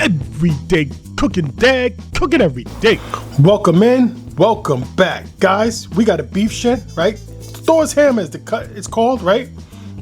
everyday cooking dad, cooking every day. Welcome in, welcome back, guys. We got a beef shin, right? Thors ham is the cut it's called, right?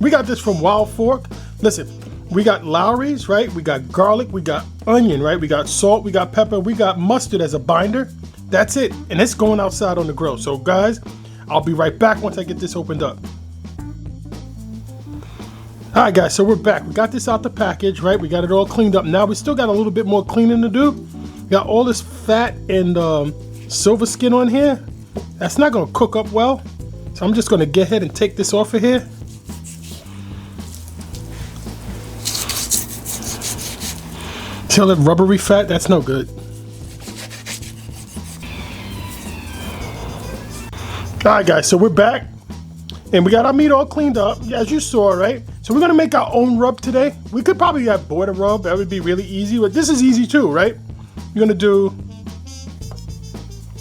We got this from Wild Fork. Listen, we got lawrys, right? We got garlic, we got onion, right? We got salt, we got pepper, we got mustard as a binder. That's it, and it's going outside on the grill. So guys, I'll be right back once I get this opened up. All right, guys, so we're back. We got this out the package, right? We got it all cleaned up. Now we still got a little bit more cleaning to do. Got all this fat and silver skin on here. That's not gonna cook up well. So I'm just gonna get ahead and take this off of here. See all that rubbery fat? That's no good. All right, guys, so we're back. And we got our meat all cleaned up, as you saw, right? So we're gonna make our own rub today. We could probably have bought a rub, that would be really easy, but this is easy too, right? You're gonna do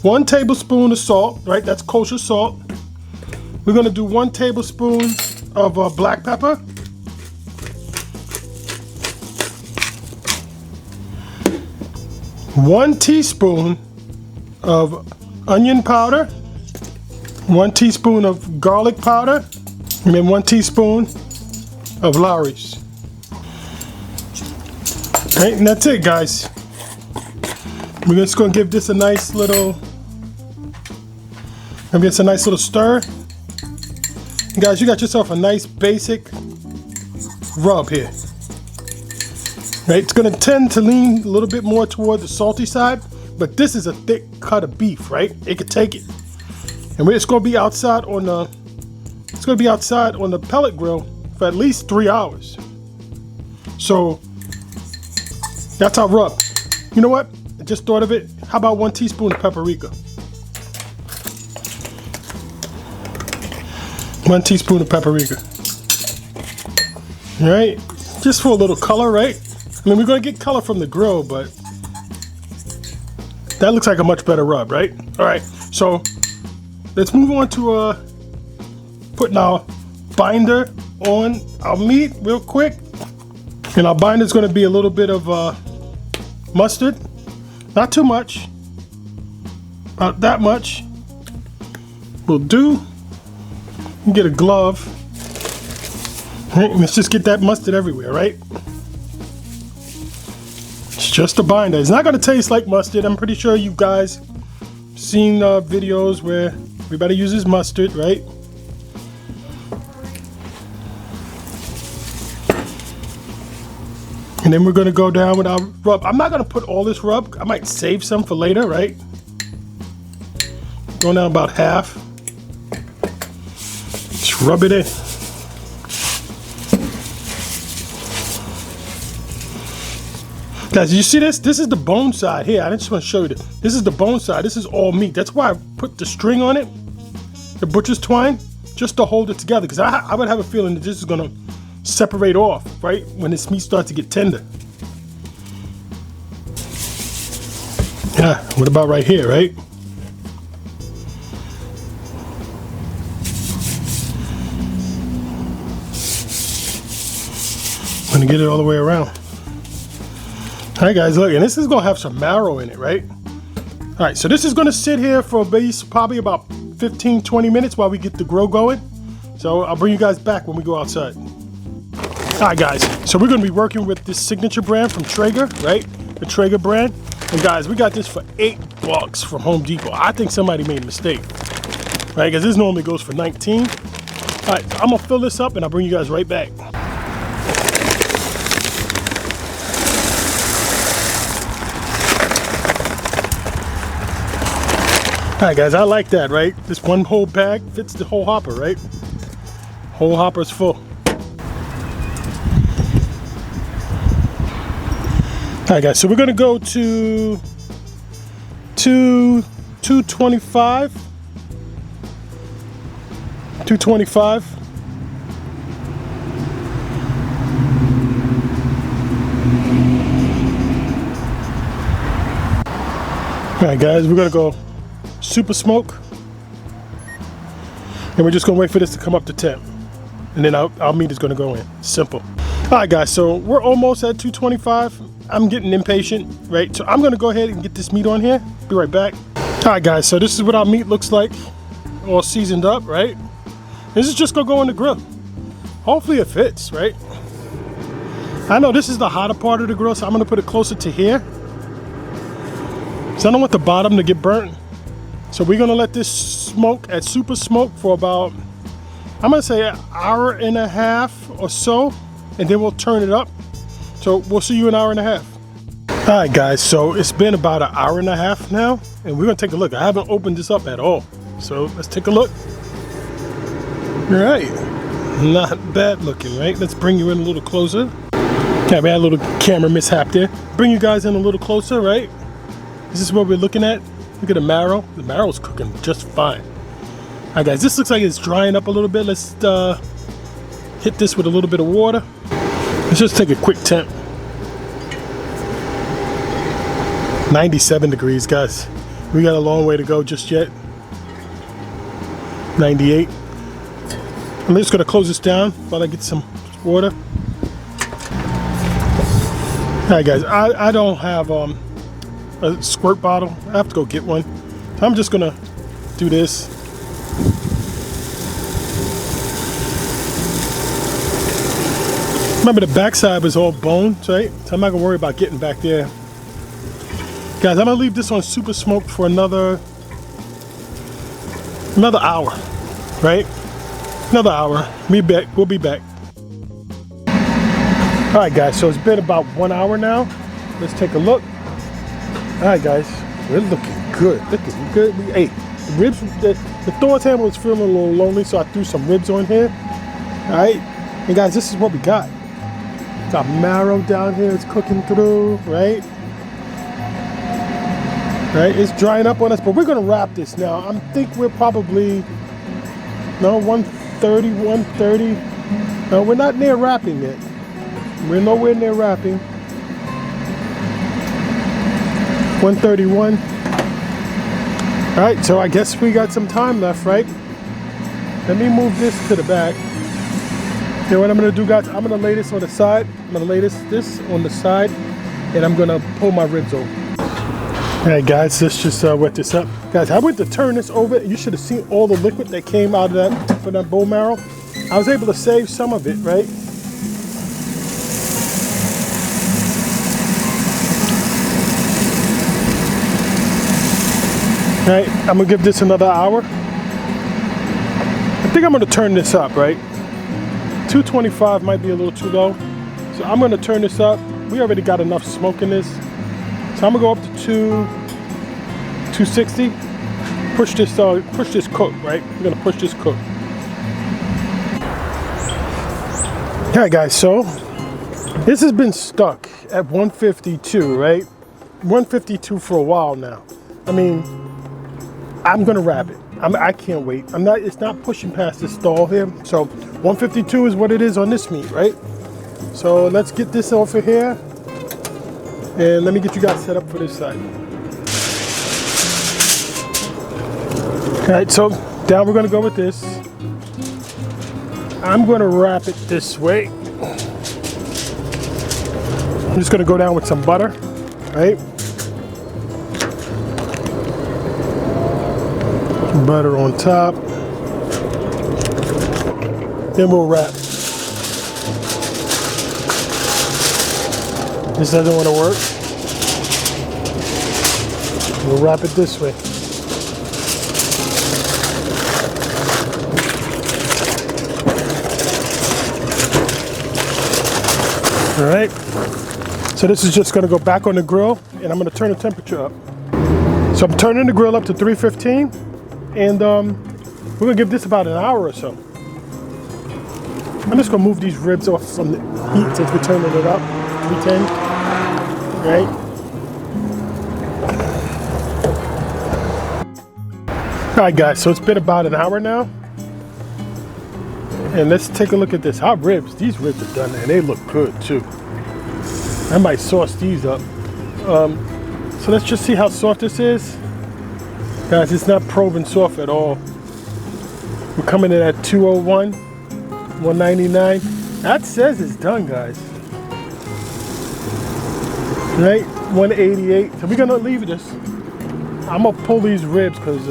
1 tablespoon of salt, right? That's kosher salt. We're gonna do 1 tablespoon of black pepper. One teaspoon of onion powder. 1 teaspoon of garlic powder, and then 1 teaspoon of lawry's. Right, and that's it, guys. We're just gonna give this a nice little, stir. And guys, you got yourself a nice basic rub here. Right, it's gonna tend to lean a little bit more toward the salty side, but this is a thick cut of beef, right? It could take it. And it's going to be outside on the pellet grill for at least 3 hours. So that's our rub. You know what? I just thought of it. How about 1 teaspoon of paprika? 1 teaspoon of paprika. All right, just for a little color, right? I mean, we're going to get color from the grill, but that looks like a much better rub, right? All right, so let's move on to putting our binder on our meat real quick. And our binder is going to be a little bit of mustard. Not too much. About that much will do. You get a glove. Right, let's just get that mustard everywhere, right? It's just a binder. It's not going to taste like mustard. I'm pretty sure you guys seen videos where everybody uses mustard, right? And then we're gonna go down with our rub. I'm not gonna put all this rub. I might save some for later, right? Going down about half. Just rub it in. Guys, you see this? This is the bone side here. I just want to show you this. This is the bone side. This is all meat. That's why I put the string on it, the butcher's twine, just to hold it together. Because I would have a feeling that this is going to separate off, right? When this meat starts to get tender. Yeah, what about right here, right? I'm going to get it all the way around. All right, guys, look, and this is gonna have some marrow in it, right? All right, so this is gonna sit here for probably about 15-20 minutes while we get the grill going. So I'll bring you guys back when we go outside. All right, guys, so we're gonna be working with this signature brand from Traeger, right? The Traeger brand. And guys, we got this for $8 from Home Depot. I think somebody made a mistake, right? Because this normally goes for 19. All right, so I'm gonna fill this up and I'll bring you guys right back. Alright guys, I like that, right? This one whole bag fits the whole hopper, right? Whole hopper's full. Alright guys, so we're gonna go to 225. 225. Alright guys, we're gonna go super smoke, and we're just gonna wait for this to come up to temp, and then our meat is gonna go in. Simple. All Alright guys, so we're almost at 225. I'm getting impatient, right? So I'm gonna go ahead and get this meat on here. Be right back. Alright guys, so this is what our meat looks like. All seasoned up, right? This is just gonna go on the grill. Hopefully it fits, right? I know this is the hotter part of the grill, so I'm gonna put it closer to here. So I don't want the bottom to get burnt. So we're gonna let this smoke at super smoke for about, I'm gonna say an hour and a half or so, and then we'll turn it up. So we'll see you in an hour and a half. All right guys, so it's been about an hour and a half now, and we're gonna take a look. I haven't opened this up at all. So let's take a look. All right, not bad looking, right? Let's bring you in a little closer. Okay, we had a little camera mishap there. Bring you guys in a little closer, right? This is what we're looking at. Look at the marrow. The marrow's cooking just fine. All right guys, this looks like it's drying up a little bit. Let's hit this with a little bit of water. Let's just take a quick temp. 97 degrees, guys. We got a long way to go just yet. 98. I'm just gonna close this down while I get some water. Alright guys, I don't have a squirt bottle. I have to go get one. So I'm just gonna do this. Remember the backside was all bones, right? So I'm not gonna worry about getting back there. Guys, I'm gonna leave this on super smoke for another hour, right? Another hour. We'll be back. All right, guys. So it's been about 1 hour now. Let's take a look. All right, guys. We're looking good. Looking good. We ate the ribs. The Thors ham was feeling a little lonely, so I threw some ribs on here. All right, and guys, this is what we got. Got marrow down here. It's cooking through, right? Right, it's drying up on us, but we're gonna wrap this now. I think we're probably 130. No, we're not near wrapping yet. We're nowhere near wrapping. 131. All right, so I guess we got some time left, right? Let me move this to the back. You know what I'm gonna do, guys? I'm gonna lay this on the side. I'm gonna lay this on the side, and I'm gonna pull my ribs over. All right, guys, let's just wet this up. Guys, I went to turn this over. You should have seen all the liquid that came out of that from that bone marrow. I was able to save some of it, right? All right, I'm gonna give this another hour. I think I'm gonna turn this up, right? 225 might be a little too low. So I'm gonna turn this up. We already got enough smoke in this. So I'm gonna go up to 260. Push this cook, right? We're gonna push this cook. All right, guys. So this has been stuck at 152, right? 152 for a while now. I mean, I'm gonna wrap it. I can't wait. It's not pushing past this stall here. So 152 is what it is on this meat, right? So let's get this over here. And let me get you guys set up for this side. All right, so down we're gonna go with this. I'm gonna wrap it this way. I'm just gonna go down with some butter, right? Butter on top. Then we'll wrap. This doesn't want to work. We'll wrap it this way. All right. So this is just going to go back on the grill, and I'm going to turn the temperature up. So I'm turning the grill up to 315, and we're going to give this about an hour or so. I'm just going to move these ribs off from the heat since we're turning it up. 310, right? All right, guys, so it's been about an hour now. And let's take a look at this. Our ribs, these ribs are done and they look good too. I might sauce these up. So let's just see how soft this is. Guys, it's not proven soft at all. We're coming in at 201, 199. That says it's done, guys. Right, 188. So we're gonna leave this. I'm gonna pull these ribs because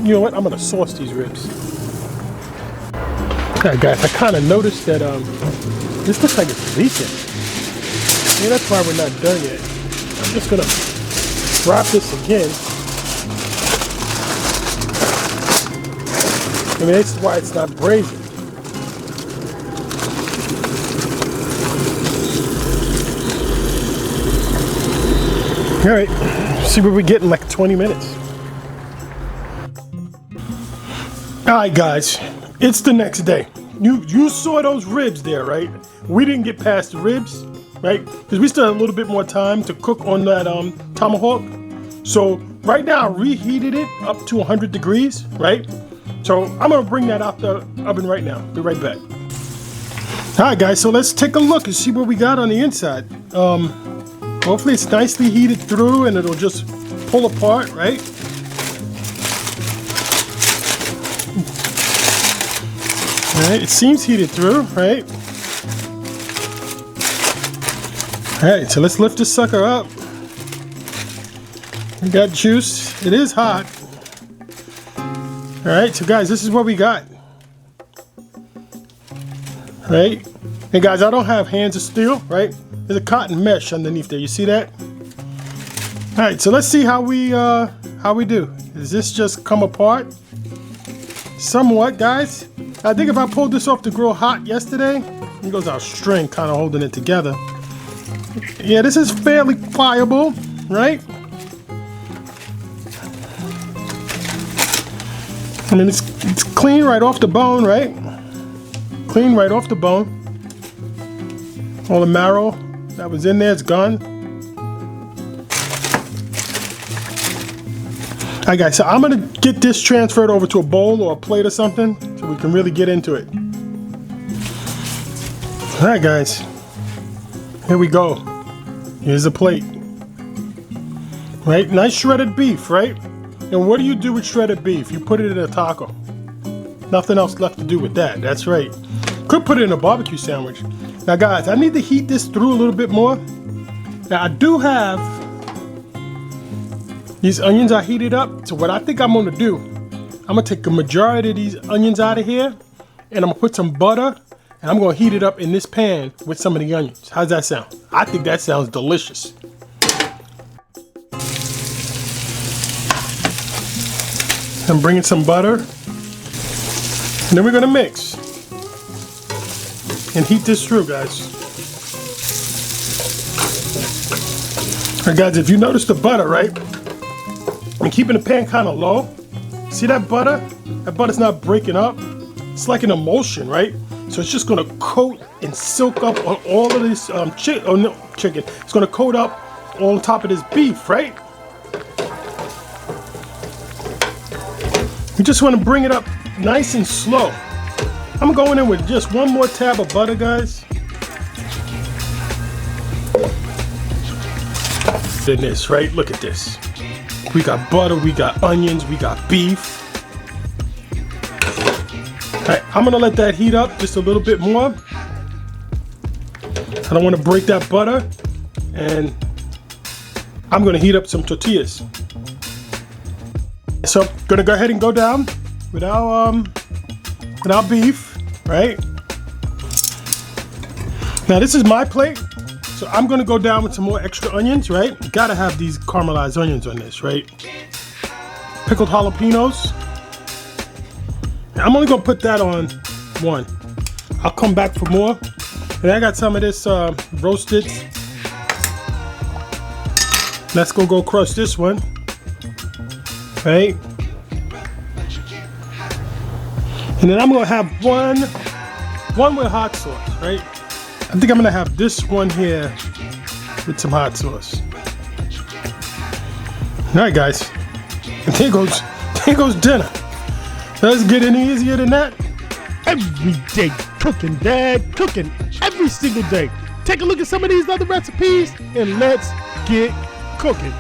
you know what? I'm gonna sauce these ribs. Alright, guys. I kind of noticed that this looks like it's leaking. Yeah, that's why we're not done yet. I'm just gonna wrap this again. I mean, this is why it's not braising. All right, see what we get in like 20 minutes. All right, guys, it's the next day. You saw those ribs there, right? We didn't get past the ribs, right? Because we still have a little bit more time to cook on that tomahawk. So right now, I reheated it up to 100 degrees, right? So I'm gonna bring that out the oven right now. Be right back. All right, guys, so let's take a look and see what we got on the inside. Hopefully it's nicely heated through and it'll just pull apart, right? All right, it seems heated through, right? All right, so let's lift this sucker up. We got juice. It is hot. All right, so guys, this is what we got. Right? Hey guys, I don't have hands of steel, right? There's a cotton mesh underneath there. You see that? All right, so let's see how we do. Does this just come apart? Somewhat, guys. I think if I pulled this off the grill hot yesterday, it goes our string kind of holding it together. Yeah, this is fairly pliable, right? I mean, it's clean right off the bone, right? Clean right off the bone. All the marrow that was in there is gone. All right, guys, so I'm gonna get this transferred over to a bowl or a plate or something so we can really get into it. All right, guys, here we go. Here's a plate. Right, nice shredded beef, right? And what do you do with shredded beef? You put it in a taco. Nothing else left to do with that. That's right. Could put it in a barbecue sandwich. Now, guys, I need to heat this through a little bit more. Now, I do have these onions I heated up. So what I think I'm gonna do, I'm gonna take a majority of these onions out of here and I'm gonna put some butter and I'm gonna heat it up in this pan with some of the onions. How's that sound? I think that sounds delicious. I'm bringing some butter and then we're gonna mix and heat this through, guys. All right, guys, if you notice the butter, right? I'm keeping the pan kind of low. See that butter? That butter's not breaking up. It's like an emulsion, right? So it's just gonna coat and silk up on all of this chicken. It's gonna coat up on top of this beef, right? You just wanna bring it up nice and slow. I'm going in with just one more tab of butter, guys. In this, right? Look at this. We got butter, we got onions, we got beef. All right, I'm gonna let that heat up just a little bit more. I don't wanna break that butter. And I'm gonna heat up some tortillas. So I'm gonna go ahead and go down with our beef, right? Now this is my plate. So I'm gonna go down with some more extra onions, right? You gotta have these caramelized onions on this, right? Pickled jalapenos. I'm only gonna put that on one. I'll come back for more. And I got some of this roasted. Let's go crush this one, right? And then I'm gonna have one with hot sauce, right? I think I'm gonna have this one here with some hot sauce. All right, guys, and there goes dinner. Does it get any easier than that? Every day cooking, Dad, cooking every single day. Take a look at some of these other recipes and let's get cooking.